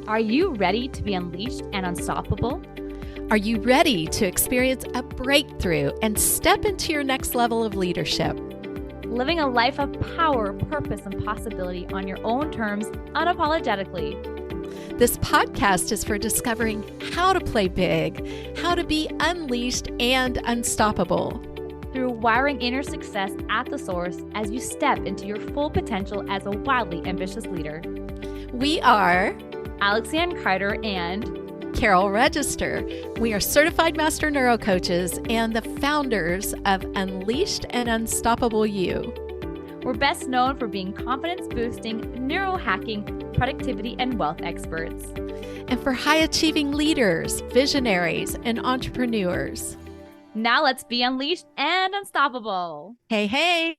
Are you ready to be unleashed and unstoppable? Are you ready to experience a breakthrough and step into your next level of leadership? Living a life of power, purpose, and possibility on your own terms, unapologetically. This podcast is for discovering how to play big, how to be unleashed and unstoppable. Through wiring inner success at the source as you step into your full potential as a wildly ambitious leader. We are Lianne Carter and Carol Register. We are certified Master Neurocoaches and the founders of Unleashed and Unstoppable You. We're best known for being confidence-boosting, neurohacking, productivity, and wealth experts. And for high-achieving leaders, visionaries, and entrepreneurs. Now let's be unleashed and unstoppable. Hey, hey.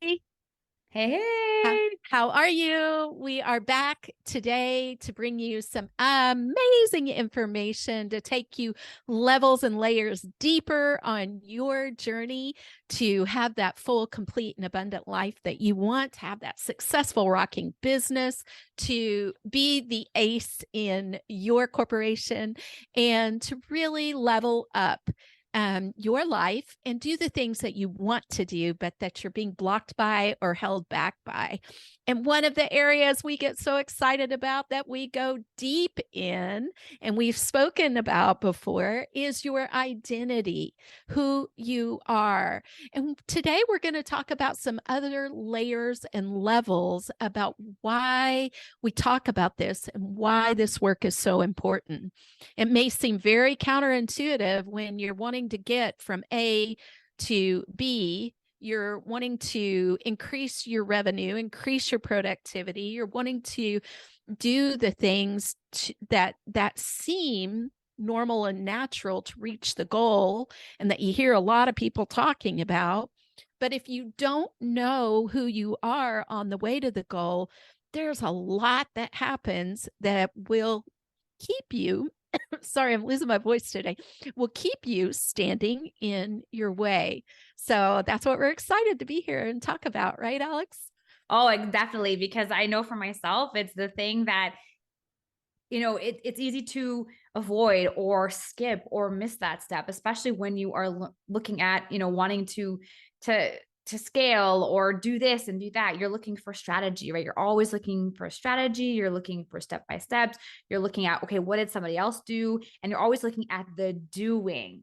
Hey, hey. How are you? We are back today to bring you some amazing information to take you levels and layers deeper on your journey to have that full, complete, and abundant life that you want, to have that successful, rocking business, to be the ace in your corporation, and to really level up your life and do the things that you want to do, but that you're being blocked by or held back by. And one of the areas we get so excited about that we go deep in, and we've spoken about before, is your identity, who you are. And today we're going to talk about some other layers and levels about why we talk about this and why this work is so important. It may seem very counterintuitive when you're wanting to get from A to B. You're wanting to increase your revenue, increase your productivity. You're wanting to do the things that seem normal and natural to reach the goal, and that you hear a lot of people talking about. But if you don't know who you are on the way to the goal, there's a lot that happens that will keep you sorry, I'm losing my voice today, will keep you standing in your way. So that's what we're excited to be here and talk about, right, Alex? Oh, definitely. Because I know for myself, it's the thing that, it's easy to avoid or skip or miss that step, especially when you are looking at, wanting to scale or do this and do that. You're looking for strategy, right? You're always looking for a strategy. You're looking for step-by-steps. You're looking at, okay, what did somebody else do? And you're always looking at the doing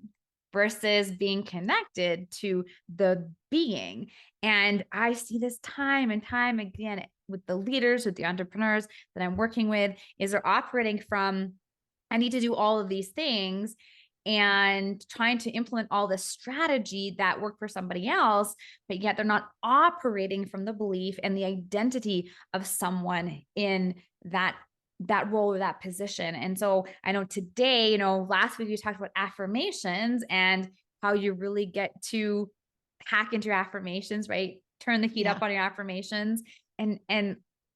versus being connected to the being. And I see this time and time again with the leaders, with the entrepreneurs that I'm working with, is they're operating from, I need to do all of these things, and trying to implement all this strategy that worked for somebody else, but yet they're not operating from the belief and the identity of someone in that role or that position. And so I know today, last week we talked about affirmations and how you really get to hack into your affirmations, right? Turn the heat up on your affirmations. And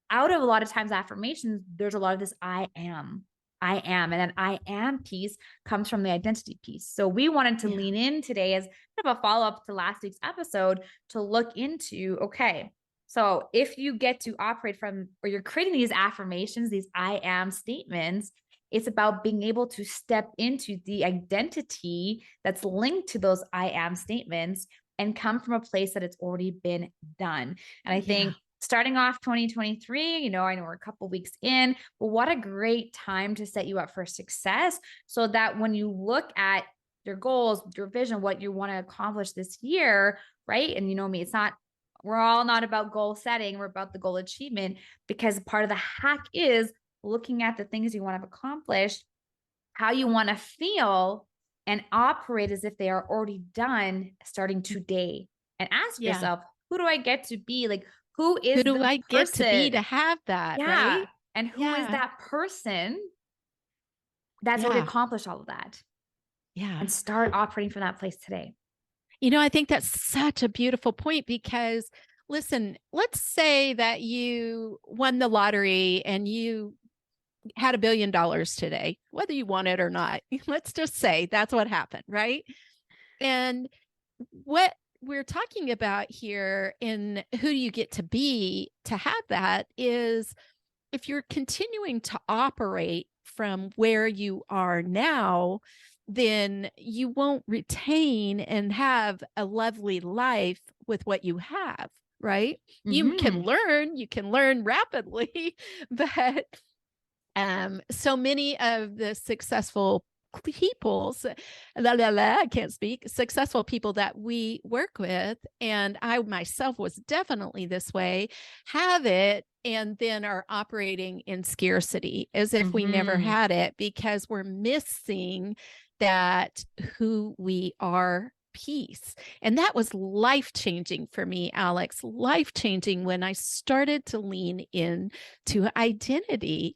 out of a lot of times affirmations, there's a lot of this I am. And then I am piece comes from the identity piece. So we wanted to lean in today as kind of a follow-up to last week's episode to look into, okay, so if you get to operate from, or you're creating these affirmations, these I am statements, it's about being able to step into the identity that's linked to those I am statements and come from a place that it's already been done. And I think starting off 2023, I know we're a couple weeks in, but what a great time to set you up for success so that when you look at your goals, your vision, what you want to accomplish this year, right? And we're all not about goal setting. We're about the goal achievement, because part of the hack is looking at the things you want to accomplish, how you want to feel, and operate as if they are already done starting today. And ask yourself, who do I get to be? Like, who do I get to be to have that, right? And who is that person that's already accomplished all of that? And start operating from that place today. I think that's such a beautiful point, because listen, let's say that you won the lottery and you had $1 billion today, whether you want it or not. Let's just say that's what happened, right? And what we're talking about here in who do you get to be to have that is if you're continuing to operate from where you are now, then you won't retain and have a lovely life with what you have, right? You Mm-hmm. can learn rapidly, but so many of the successful people's I can't speak, successful people that we work with, and I myself was definitely this way, have it and then are operating in scarcity as if we never Mm-hmm. had it, because we're missing that who we are piece. And that was life changing for me, Alex, life changing when I started to lean in to identity.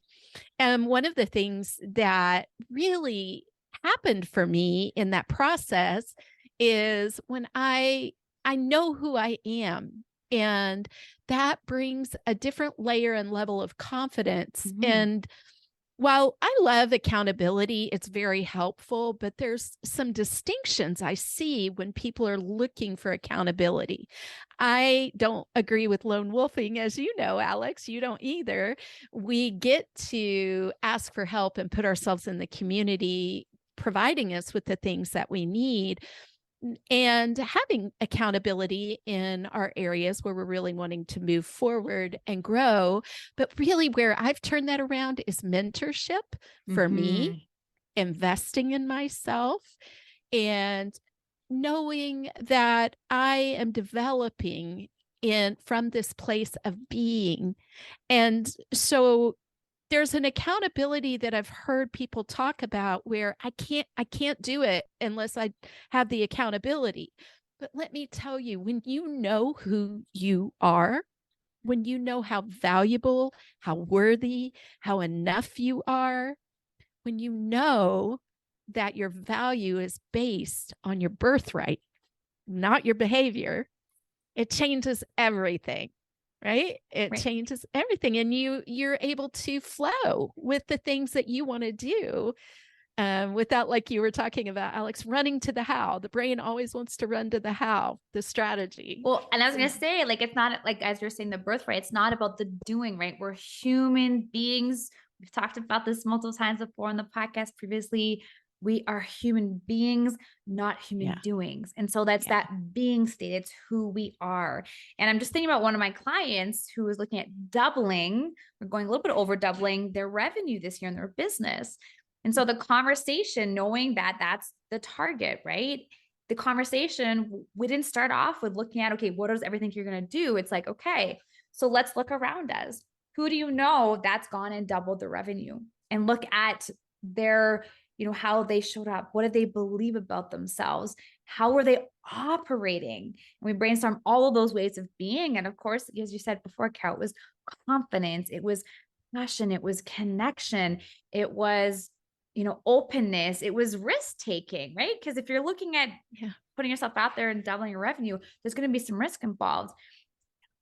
And one of the things that really happened for me in that process is when I know who I am, and that brings a different layer and level of confidence. Mm-hmm. And while I love accountability, it's very helpful, but there's some distinctions I see when people are looking for accountability. I don't agree with lone wolfing, as you know, Alex. You don't either. We get to ask for help and put ourselves in the community, providing us with the things that we need, and having accountability in our areas where we're really wanting to move forward and grow. But really, where I've turned that around is mentorship for me, Mm-hmm. investing in myself, and knowing that I am developing in from this place of being. And so there's an accountability that I've heard people talk about where I can't do it unless I have the accountability. But let me tell you, when you know who you are, when you know how valuable, how worthy, how enough you are, when you know that your value is based on your birthright, not your behavior, it changes everything, right? It Right. changes everything, and you're able to flow with the things that you want to do, without, like you were talking about, Alex, running to the how. The brain always wants to run to the how, the strategy. Well, and I was gonna say, like, it's not like as you're saying the birthright, it's not about the doing, right? We're human beings. We've talked about this multiple times before on the podcast previously. We are human beings, not human Yeah, doings. And so that's yeah. that being state. It's who we are. And I'm just thinking about one of my clients who was looking at doubling, or going a little bit over doubling their revenue this year in their business. And so the conversation, knowing that that's the target, right? The conversation, we didn't start off with looking at, okay, what is everything you're going to do? It's like, okay, so let's look around us. Who do you know that's gone and doubled the revenue? And look at their, how they showed up. What did they believe about themselves? How were they operating? And we brainstorm all of those ways of being. And of course, as you said before, Carol, it was confidence, it was passion, it was connection, it was openness, it was risk taking, right? Because if you're looking at Yeah. putting yourself out there and doubling your revenue, there's going to be some risk involved.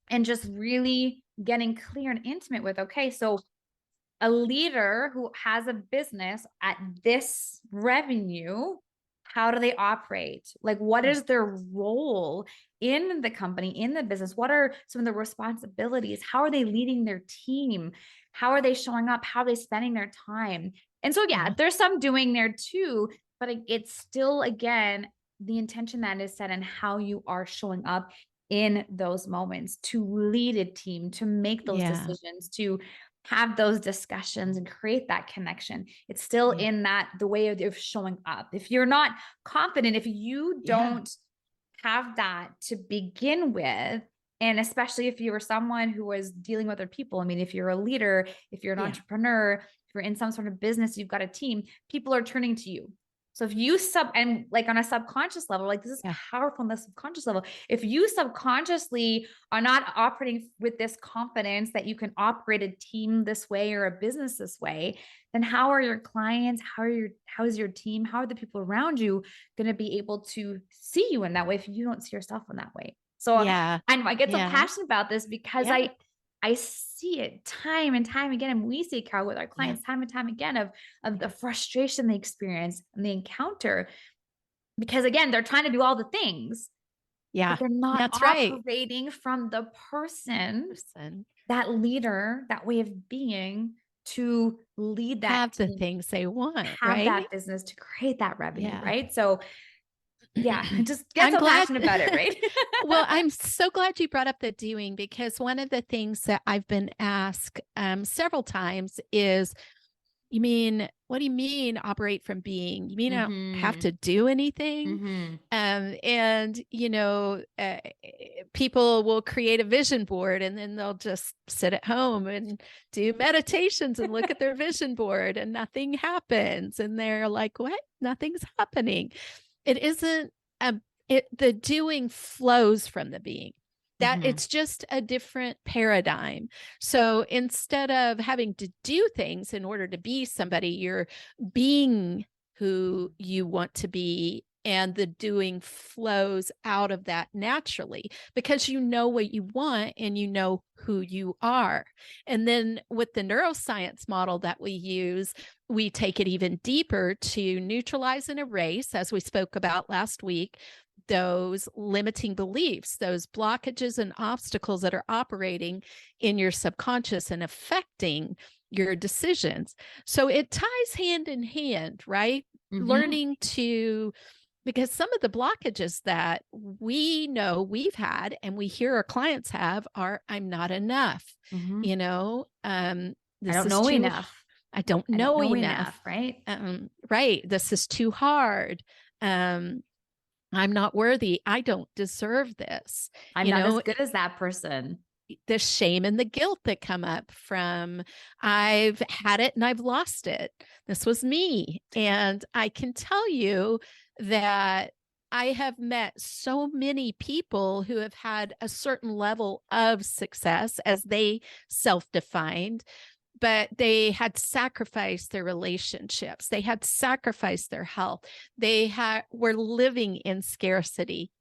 And just really getting clear and intimate with, okay, so a leader who has a business at this revenue, how do they operate? Like, what is their role in the company, in the business? What are some of the responsibilities? How are they leading their team? How are they showing up? How are they spending their time? And so, yeah, Yeah. there's some doing there too, but it's still, again, the intention that is set and how you are showing up in those moments to lead a team, to make those Yeah. decisions, to have those discussions and create that connection. It's still Yeah. in that the way of showing up. If you're not confident, if you Yeah. don't have that to begin with, and especially if you were someone who was dealing with other people, I mean, if you're a leader, if you're an Yeah. entrepreneur, if you're in some sort of business, you've got a team, people are turning to you. So if you and like on a subconscious level, like this is Yeah. powerful on the subconscious level. If you subconsciously are not operating with this confidence that you can operate a team this way or a business this way, then how are your clients, how is your team, how are the people around you going to be able to see you in that way if you don't see yourself in that way? So Yeah. I get so Yeah. passionate about this because Yeah. I see it time and time again, and we see it, Carol, with our Yeah. clients time and time again of the frustration they experience and they encounter because again, they're trying to do all the things, Yeah. but they're not That's right. operating from the person Person. that leader, that way of being, to lead that Have the team, things they want, have right? that business, to create that revenue, Yeah. right? So yeah, just get I'm so glad. passionate about it, right? Well, I'm so glad you brought up the doing, because one of the things that I've been asked several times is, you mean, what do you mean operate from being? You mean I don't have Mm-hmm. to do anything? Mm-hmm. And, people will create a vision board and then they'll just sit at home and do meditations and look at their vision board and nothing happens. And they're like, what? Nothing's happening. It isn't a, the doing flows from the being. That Mm-hmm. it's just a different paradigm. So instead of having to do things in order to be somebody, you're being who you want to be, and the doing flows out of that naturally because you know what you want and you know who you are. And then with the neuroscience model that we use, we take it even deeper to neutralize and erase, as we spoke about last week, those limiting beliefs, those blockages and obstacles that are operating in your subconscious and affecting your decisions. So it ties hand in hand, right? Mm-hmm. Learning to, because some of the blockages that we know we've had and we hear our clients have are, I'm not enough, Mm-hmm. you know, I this don't is know too, enough. I don't I don't know know enough, enough. right? Right. This is too hard. Um, I'm not worthy. I don't deserve this. I'm You not as know, good as that person. the shame and the guilt that come up from, I've had it and I've lost it. This was me. And I can tell you that I have met so many people who have had a certain level of success as they self defined, but they had sacrificed their relationships. They had sacrificed their health. Were living in scarcity.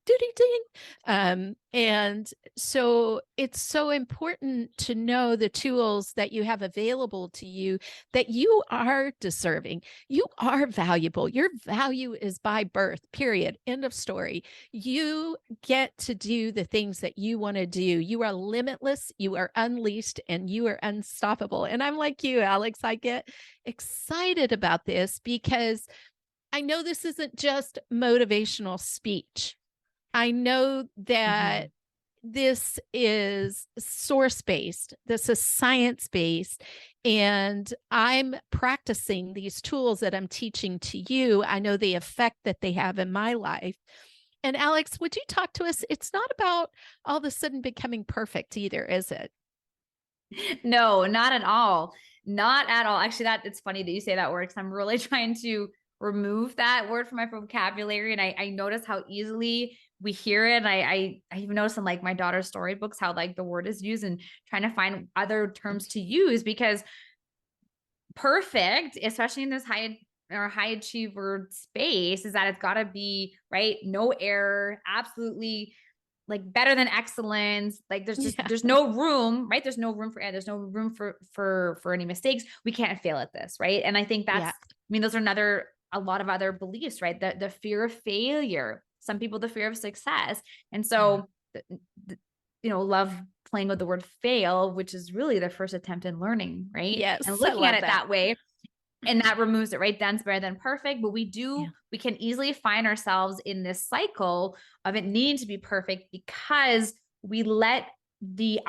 Ding. And so it's so important to know the tools that you have available to you, that you are deserving. You are valuable. Your value is by birth, period. End of story. You get to do the things that you want to do. You are limitless, you are unleashed, and you are unstoppable. And I'm like you, Alex, I get excited about this because I know this isn't just motivational speech. I know Mm-hmm. that this is source based, this is science based, and I'm practicing these tools that I'm teaching to you. I know the effect that they have in my life. And Alex, would you talk to us? It's not about all of a sudden becoming perfect either, is it? No, not at all. Not at all. Actually, that it's funny that you say that word because I'm really trying to remove that word from my vocabulary. And I notice how easily we hear it. I even notice in like my daughter's storybooks how like the word is used, and trying to find other terms to use, because perfect, especially in this high achiever space, is that it's got to be right, no error, absolutely like better than excellence. Like Yeah. there's no room, right? There's no room for error. There's no room for any mistakes. We can't fail at this, right? And I think that's, Yeah. I mean, those are another a lot of other beliefs, right? The fear of failure. Some people the fear of success, and Yeah. so love playing with the word fail, which is really the first attempt in learning, right? And Yes. I looking at love it that. that way, and that removes it, right? Done's better than perfect. But Yeah. we can easily find ourselves in this cycle of it needing to be perfect because we let the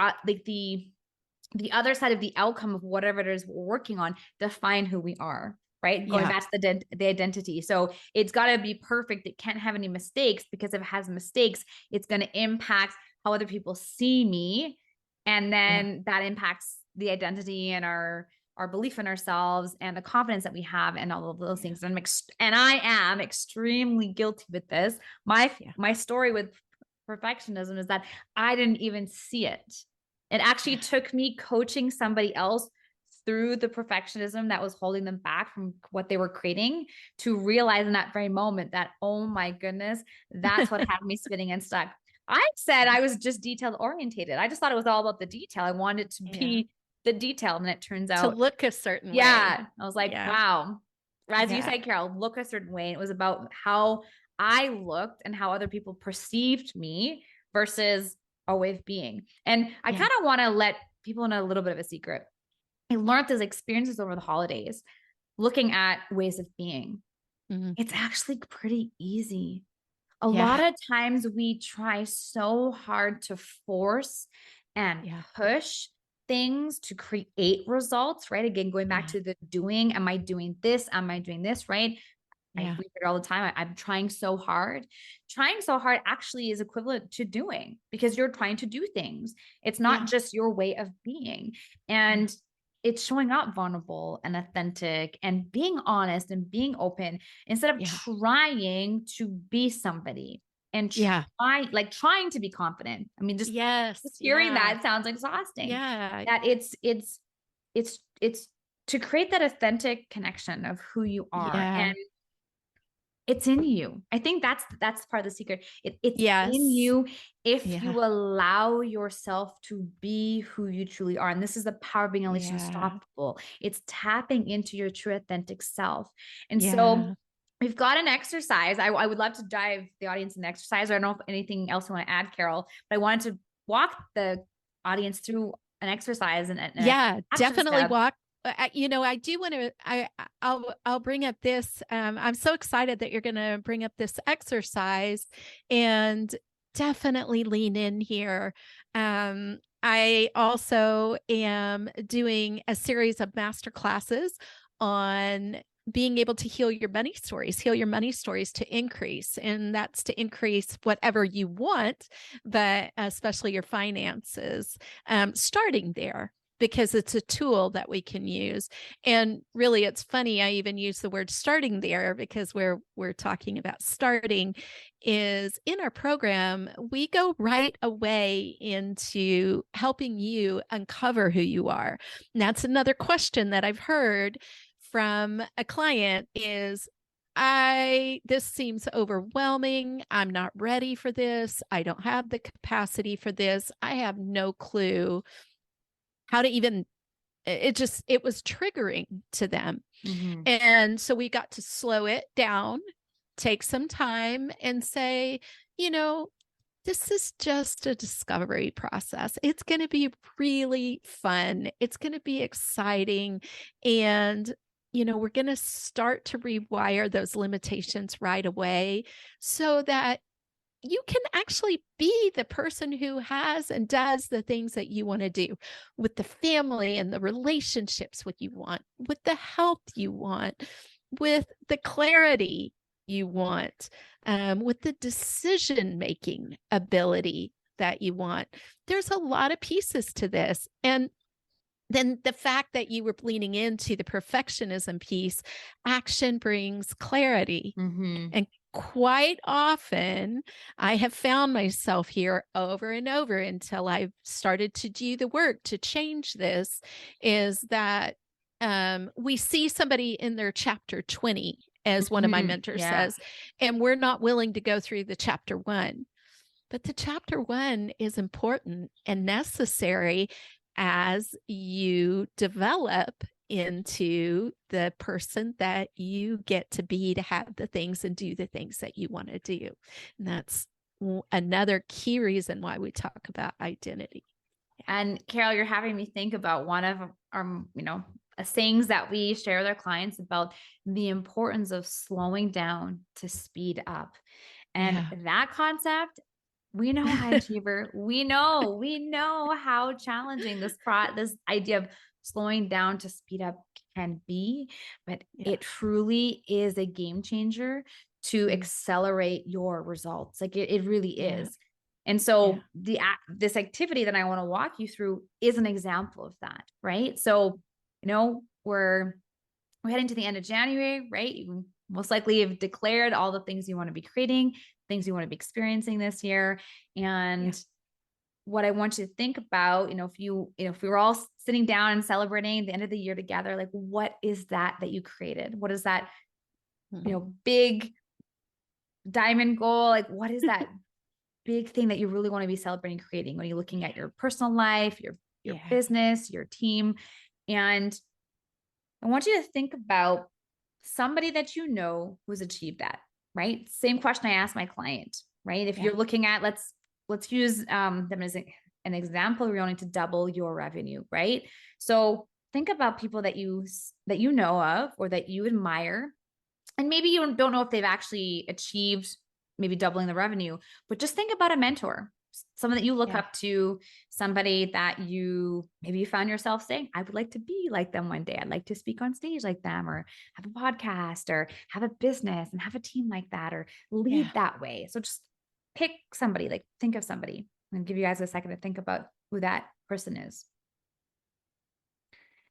other side of the outcome of whatever it is we're working on define who we are, right? Going Yeah. back to the identity. So it's got to be perfect. It can't have any mistakes, because if it has mistakes, it's going to impact how other people see me. And Yeah. then that impacts the identity and our belief in ourselves and the confidence that we have and all of those Yeah. things. And I am extremely guilty with this. My Yeah. my story with perfectionism is that I didn't even see it. It actually Yeah. took me coaching somebody else through the perfectionism that was holding them back from what they were creating, to realize in that very moment that, oh my goodness, that's what had me spinning and stuck. I said I was just detail orientated. I just thought it was all about the detail. I wanted it to Yeah. be the detail. And it turns To out, look a certain way. yeah, I was like, Yeah. wow. As you Yeah. said, Carol, look a certain way. It was about how I looked and how other people perceived me versus our way of being. And I Yeah. kind of want to let people know a little bit of a secret. I learned those experiences over the holidays, looking at ways of being. Mhm. It's actually pretty easy. A lot Yeah. of times we try so hard to force and Yeah. push things to create results, right? Again, going back Yeah. to the doing, am I doing this? Am I doing this? Right? Yeah. We hear it all the time. I'm trying so hard. Trying so hard actually is equivalent to doing because you're trying to do things. It's not Yeah. just your way of being. Yeah. And it's showing up vulnerable and authentic and being honest and being open instead of Yeah. trying to be somebody and Yeah. trying to be confident. I mean, just Yes. hearing Yeah. that sounds exhausting. Yeah. That it's to create that authentic connection of who you are. Yeah. And it's in you. I think that's part of the secret. It's in Yes. you if Yeah. you allow yourself to be who you truly are. And this is the power of being unleashed and Yeah. unstoppable. It's tapping into your true authentic self. And so Yeah. we've got an exercise. I would love to dive the audience in exercise. I don't know if anything else you want to add, Carol, but I wanted to walk the audience through an exercise and a Yeah, action definitely step. walk. I do want to. I'll bring up this. I'm so excited that you're going to bring up this exercise, and definitely lean in here. I also am doing a series of master classes on being able to heal your money stories to increase, and that's to increase whatever you want, but especially your finances. Starting there, because it's a tool that we can use. And really, it's funny, I even use the word starting there because we're talking about starting is in our program, we go right away into helping you uncover who you are. And that's another question that I've heard from a client is, this seems overwhelming. I'm not ready for this. I don't have the capacity for this. I have no clue how to even, it was triggering to them. Mhm. And so we got to slow it down, take some time and say, you know, this is just a discovery process. It's going to be really fun. It's going to be exciting. And, we're going to start to rewire those limitations right away so that you can actually be the person who has and does the things that you want to do with the family and the relationships what you want, with the health you want, with the clarity you want, with the decision making ability that you want. There's a lot of pieces to this. And then the fact that you were leaning into the perfectionism piece, action brings clarity. Mhm. And quite often, I have found myself here over and over until I've started to do the work to change this, is that we see somebody in their chapter 20, as one of my Mhm. mentors Yeah. says, and we're not willing to go through the chapter 1. But the chapter 1 is important and necessary as you develop into the person that you get to be, to have the things and do the things that you want to do. And that's another key reason why we talk about identity. And Carol, you're having me think about one of our, sayings that we share with our clients about the importance of slowing down to speed up. And Yeah. that concept, we know, high achiever, we know how challenging this idea of slowing down to speed up can be, but Yeah. it truly is a game changer to Mm. accelerate your results. Like it really Yeah. is. And Yeah. so this activity that I want to walk you through is an example of that, right? So, we're heading to the end of January, right? You most likely have declared all the things you want to be creating, things you want to be experiencing this year. Yeah. And what I want you to think about, if we were all sitting down and celebrating the end of the year together, like what is that you created? What is that, Mhm. big diamond goal? Like what is that big thing that you really want to be celebrating creating when you're looking at your personal life, your Yeah. business, your team? And I want you to think about somebody that you know who's achieved that, right? Same question I asked my client, right? If Yeah. you're looking at, let's let's use them as an example. You're wanting to double your revenue, right? So think about people that you know of or that you admire, and maybe you don't know if they've actually achieved maybe doubling the revenue, but just think about a mentor, someone that you look up to, somebody that maybe you found yourself saying, I would like to be like them one day. I'd like to speak on stage like them, or have a podcast, or have a business and have a team like that, or lead that way. So just pick somebody, like think of somebody, and give you guys a second to think about who that person is.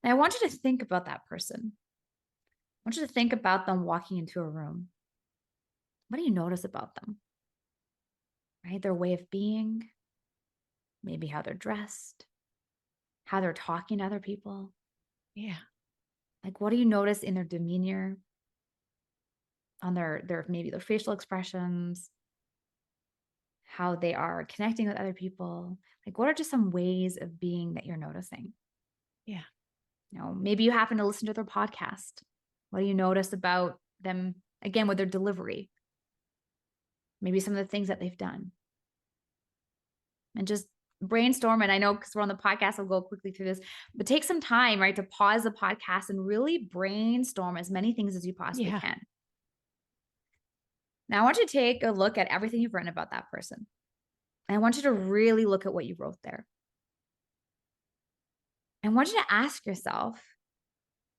And I want you to think about that person. I want you to think about them walking into a room. What do you notice about them? Right? Their way of being, maybe how they're dressed, how they're talking to other people. Yeah. Like, what do you notice in their demeanor, on their maybe their facial expressions, how they are connecting with other people? Like, what are just some ways of being that you're noticing? Yeah. Maybe you happen to listen to their podcast. What do you notice about them, again, with their delivery? Maybe some of the things that they've done. And just brainstorm. And I know because we're on the podcast, I'll go quickly through this, but take some time, right, to pause the podcast and really brainstorm as many things as you possibly can. Now, I want you to take a look at everything you've written about that person. And I want you to really look at what you wrote there. I want you to ask yourself,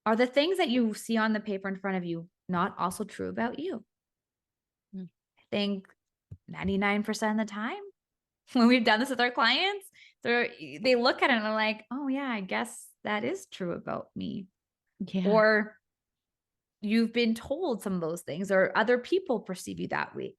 are the things that you see on the paper in front of you not also true about you? I think 99% of the time, when we've done this with our clients, they look at it and they're like, oh yeah, I guess that is true about me. Yeah. Or you've been told some of those things, or other people perceive you that way.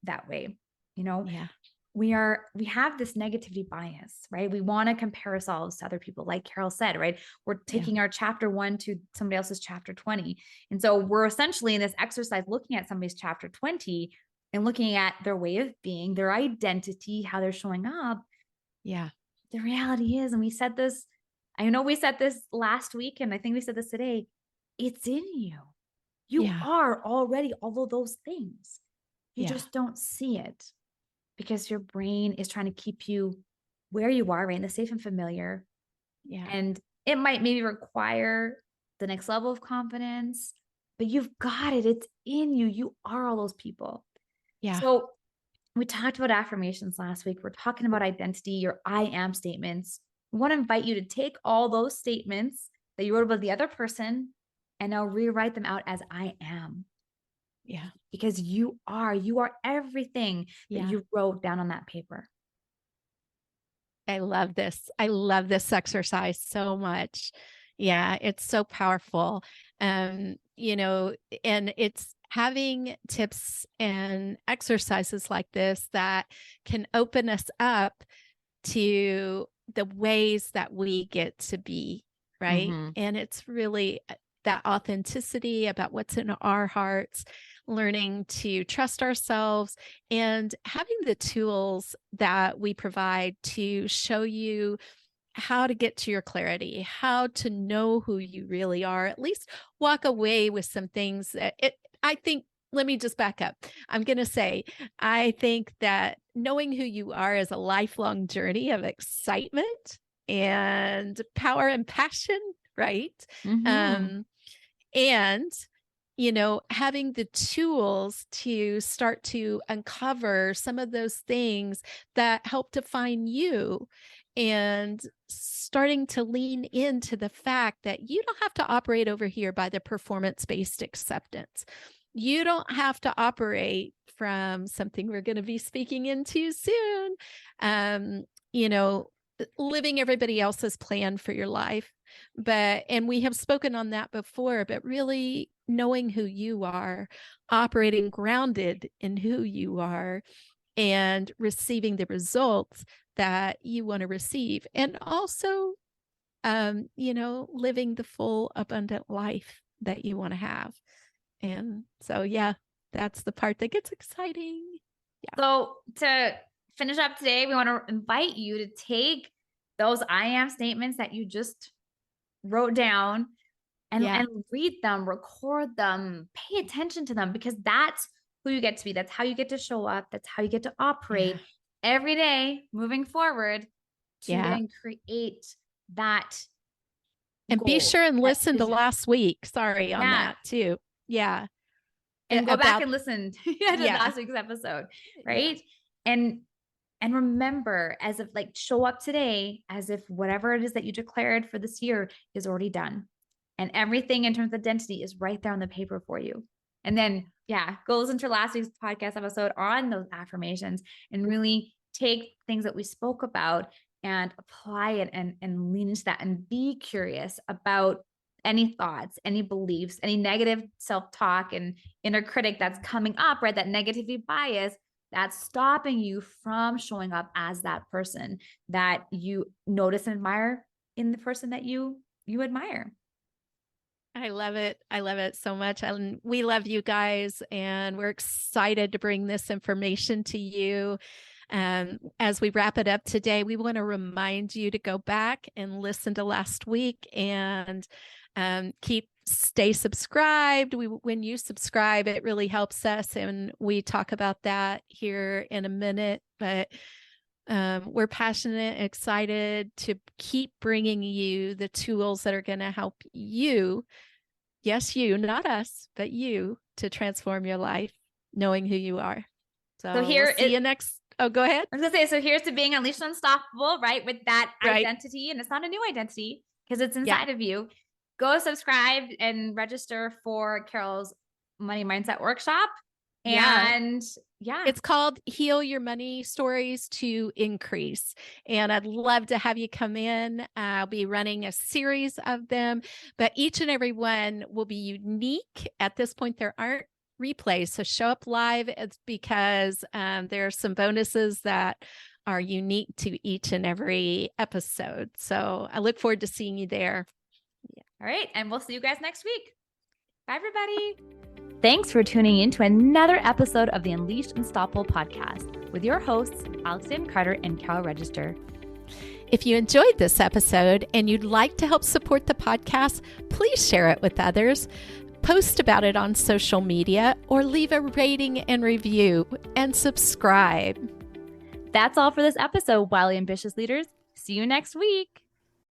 Yeah. We have this negativity bias, right? We want to compare ourselves to other people. Like Carol said, right? We're taking our chapter 1 to somebody else's chapter 20. And so we're essentially in this exercise looking at somebody's chapter 20 and looking at their way of being, their identity, how they're showing up. Yeah. The reality is, and we said this, I know we said this last week, and I think we said this today, it's in you. You are already all of those things. You just don't see it because your brain is trying to keep you where you are, right? In the safe and familiar. Yeah. And it might maybe require the next level of confidence, but you've got it. It's in you. You are all those people. Yeah. So we talked about affirmations last week. We're talking about identity, your I am statements. We want to invite you to take all those statements that you wrote about the other person and now rewrite them out as I am. Yeah. Because you are everything that you wrote down on that paper. I love this. I love this exercise so much. Yeah, it's so powerful. And it's having tips and exercises like this that can open us up to the ways that we get to be, right? Mm-hmm. And it's really that authenticity about what's in our hearts, learning to trust ourselves, and having the tools that we provide to show you how to get to your clarity, how to know who you really are, at least walk away with some things that I think, let me just back up. I'm going to say, I think that knowing who you are is a lifelong journey of excitement and power and passion, right? Mm-hmm. And having the tools to start to uncover some of those things that help define you, and starting to lean into the fact that you don't have to operate over here by the performance-based acceptance. You don't have to operate from something we're going to be speaking into soon, living everybody else's plan for your life. And we have spoken on that before, but really knowing who you are, operating grounded in who you are, and receiving the results that you want to receive. And also, living the full, abundant life that you want to have. And so, yeah, that's the part that gets exciting. Yeah. So to finish up today, we want to invite you to take those I am statements that you just wrote down and read them, record them, pay attention to them, because that's who you get to be. That's how you get to show up. That's how you get to operate. every day moving forward to Yeah. then create that And be goal, sure and that listen to vision. last week. Sorry on Yeah. that too. Yeah. And go back About, and listen to yeah. last week's episode, Yeah. right? And remember, as if like show up today as if whatever it is that you declared for this year is already done. And everything in terms of identity is right there on the paper for you. And then, yeah, go listen to last week's podcast episode on those affirmations and really take things that we spoke about and apply it and lean into that and be curious about any thoughts, any beliefs, any negative self-talk and inner critic that's coming up, right? That negativity bias that's stopping you from showing up as that person that you notice and admire in the person that you admire. I love it. I love it so much. And we love you guys, and we're excited to bring this information to you. As we wrap it up today, we want to remind you to go back and listen to last week and stay subscribed. When you subscribe, it really helps us, and we talk about that here in a minute. But we're passionate, excited to keep bringing you the tools that are going to help you, yes, you, not us, but you, to transform your life, knowing who you are. So here, we'll see you next. Oh, go ahead. I was gonna say, so here's to being unleashed unstoppable, right? With that Right. identity, and it's not a new identity because it's inside of you. Go subscribe and register for Carol's Money Mindset Workshop. And yeah, it's called Heal Your Money Stories to Increase. And I'd love to have you come in. I'll be running a series of them, but each and every one will be unique. At this point, there aren't replays. So show up live. It's because there are some bonuses that are unique to each and every episode. So I look forward to seeing you there. Yeah. All right. And we'll see you guys next week. Bye, everybody. Thanks for tuning in to another episode of the Unleashed Unstoppable podcast with your hosts, Alexandra Carter and Carol Register. If you enjoyed this episode and you'd like to help support the podcast, please share it with others, post about it on social media, or leave a rating and review, and subscribe. That's all for this episode, Wildly Ambitious Leaders. See you next week.